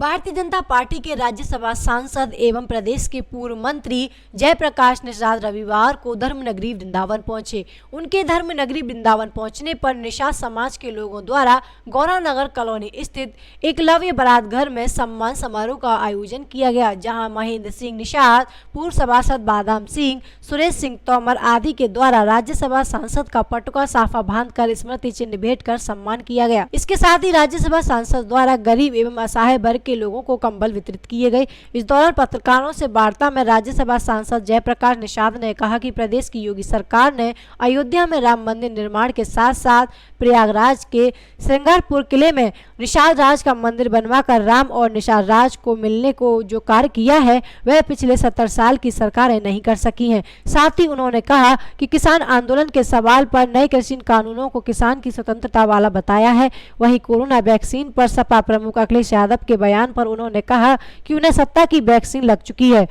Bharatiya Janata party के राज्यसभा सांसद एवं प्रदेश के पूर्व मंत्री जयप्रकाश निषाद रविवार को धर्मनगरी वृंदावन पहुंचे। उनके धर्मनगरी वृंदावन पहुंचने पर निषाद समाज के लोगों द्वारा गौरव नगर कॉलोनी स्थित एकलव्य बारात घर में सम्मान समारोह का आयोजन किया गया, जहां महेंद्र सिंह निषाद, पूर्व सभासद बादाम सिंह, सुरेश सिंह तोमर आदि के द्वारा राज्यसभा सांसद का पटुका साफा बांधकर स्मृति चिन्ह भेंट कर सम्मान किया गया। इसके साथ ही राज्यसभा सांसद द्वारा गरीब एवं असहाय वर्ग के लोगों को कंबल वितरित किए गए। इस दौरान पत्रकारों से वार्ता में राज्यसभा सांसद जयप्रकाश निषाद ने कहा कि प्रदेश की योगी सरकार ने अयोध्या में राम मंदिर निर्माण के साथ साथ प्रयागराज के श्रृंगारपुर किले में निषाद राज का मंदिर बनवाकर राम और निषाद राज को मिलने को जो कार्य किया है वह पिछले 70 साल की सरकारें नहीं कर सकी हैं। साथ ही उन्होंने कहा कि किसान आंदोलन के सवाल पर नए कृषि कानूनों को किसान की स्वतंत्रता वाला बताया है। वहीं कोरोना वैक्सीन पर सपा प्रमुख अखिलेश यादव के बयान पर उन्होंने कहा कि उन्हें सत्ता की वैक्सीन लग चुकी है,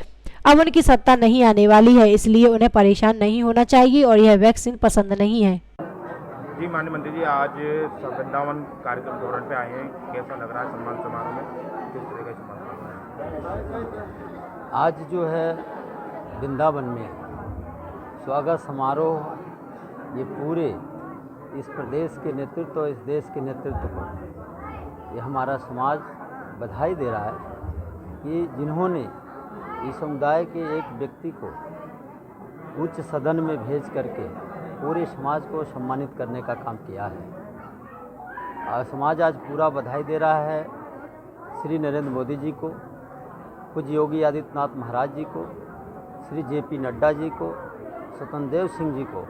अब उनकी सत्ता नहीं आने वाली है, इसलिए उन्हें परेशान नहीं होना चाहिए और यह वैक्सीन पसंद नहीं है। जी माननीय मंत्री जी, आज वृंदावन कार्यक्रम दौरान पे आए हैं, कैसा लग रहा है सम्मान समारोह में, किस तरह का सम्मान? आज जो है वृंदावन में स्वागत समारोह, ये पूरे इस प्रदेश के नेतृत्व और इस देश के नेतृत्व को ये हमारा समाज बधाई दे रहा है कि जिन्होंने इस समुदाय के एक व्यक्ति को उच्च सदन में भेज करके पूरे समाज को सम्मानित करने का काम किया है। और समाज आज पूरा बधाई दे रहा है श्री नरेंद्र मोदी जी को, पूज्य योगी आदित्यनाथ महाराज जी को, श्री JP नड्डा जी को, स्वतंत्र देव सिंह जी को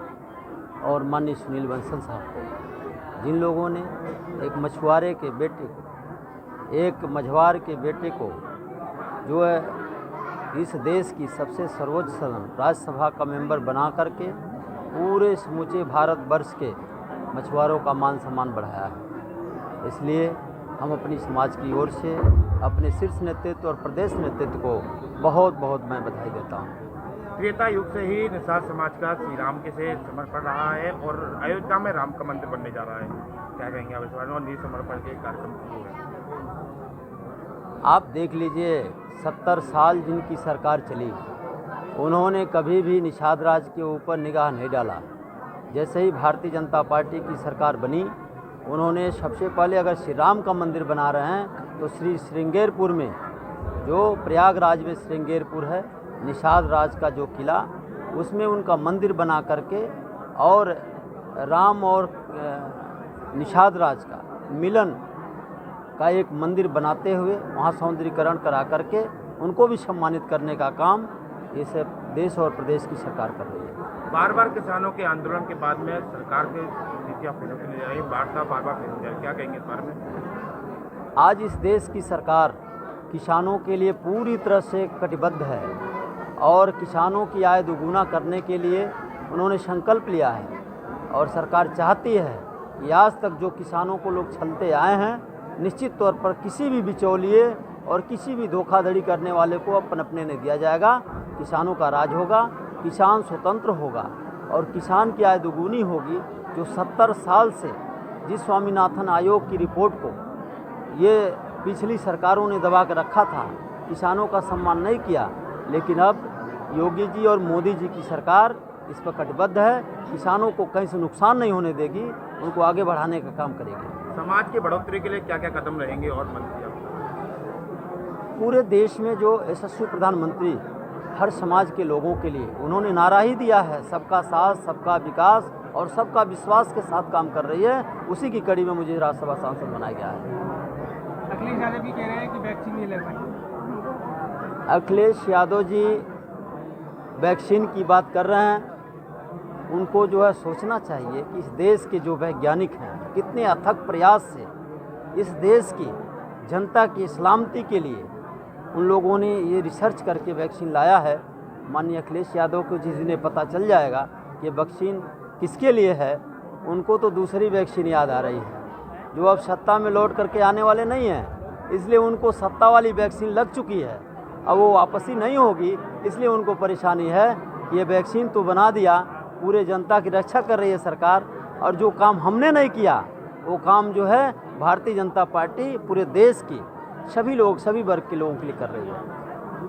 और माननीय सुनील बंसल साहब को, जिन लोगों ने एक मछुआरे के बेटे को, एक मझवार के बेटे को जो है इस देश की सबसे सर्वोच्च सदन राज्यसभा का मेंबर बना करके पूरे समूचे भारतवर्ष के मछुआरों का मान सम्मान बढ़ाया है। इसलिए हम अपनी समाज की ओर से अपने शीर्ष नेतृत्व और प्रदेश नेतृत्व को बहुत बहुत मैं बधाई देता हूँ। त्रेता युग से ही निषाद समाज का श्री राम के से समर्पण रहा है और अयोध्या में राम का मंदिर बनने जा रहा है, क्या कहेंगे आप इस बारे में? और निज समर्पण के कार्यक्रम शुरू है। आप देख लीजिए, 70 साल जिनकी सरकार चली, उन्होंने कभी भी निषाद राज के ऊपर निगाह नहीं डाला। जैसे ही भारतीय जनता पार्टी की सरकार बनी, उन्होंने सबसे पहले अगर श्री राम का मंदिर बना रहे हैं तो श्री श्रृंगारपुर में, जो प्रयागराज में श्रृंगारपुर है, निषाद राज का जो किला, उसमें उनका मंदिर बना करके और राम और निषाद राज का मिलन का एक मंदिर बनाते हुए वहाँ सौंदर्यीकरण करा करके उनको भी सम्मानित करने का काम इस देश और प्रदेश की सरकार कर रही है। बार बार किसानों के आंदोलन के बाद में सरकार के नीतियाँ फिर जा रही है, वार्ता बार बार फिर जा रही है, क्या कहेंगे इस बारे में? आज इस देश की सरकार किसानों के लिए पूरी तरह से कटिबद्ध है और किसानों की आय दोगुना करने के लिए उन्होंने संकल्प लिया है और सरकार चाहती है कि आज तक जो किसानों को लोग छलते आए हैं, निश्चित तौर पर किसी भी बिचौलिए और किसी भी धोखाधड़ी करने वाले को अपन अपने नहीं दिया जाएगा। किसानों का राज होगा, किसान स्वतंत्र होगा और किसान की आय दोगुनी होगी। जो 70 साल से जिस स्वामीनाथन आयोग की रिपोर्ट को ये पिछली सरकारों ने दबा कर रखा था, किसानों का सम्मान नहीं किया, लेकिन अब योगी जी और मोदी जी की सरकार इस पर कटिबद्ध है। किसानों को कहीं से नुकसान नहीं होने देगी, उनको आगे बढ़ाने का काम करेगी। समाज की बढ़ोतरी के लिए क्या क्या कदम रहेंगे? और मंत्री पूरे देश में जो यशस्वी प्रधानमंत्री हर समाज के लोगों के लिए उन्होंने नारा ही दिया है, सबका साथ, सबका विकास और सबका विश्वास के साथ काम कर रही है, उसी की कड़ी में मुझे राज्यसभा सांसद बनाया गया है। अखिलेश यादव भी कह रहे हैं कि वैक्सीन नहीं लगवाई। अखिलेश यादव जी वैक्सीन की बात कर रहे हैं, उनको जो है सोचना चाहिए कि इस देश के जो वैज्ञानिक हैं कितने अथक प्रयास से इस देश की जनता की सलामती के लिए उन लोगों ने ये रिसर्च करके वैक्सीन लाया है। माननीय अखिलेश यादव को जिस दिन पता चल जाएगा कि वैक्सीन किसके लिए है, उनको तो दूसरी वैक्सीन याद आ रही है जो अब सत्ता में लौट करके आने वाले नहीं हैं, इसलिए उनको सत्ता वाली वैक्सीन लग चुकी है, अब वो वापसी नहीं होगी, इसलिए उनको परेशानी है। ये वैक्सीन तो बना दिया, पूरे जनता की रक्षा कर रही है सरकार, और जो काम हमने नहीं किया वो काम जो है भारतीय जनता पार्टी पूरे देश की सभी लोग, सभी वर्ग के लोगों के लिए कर रही है।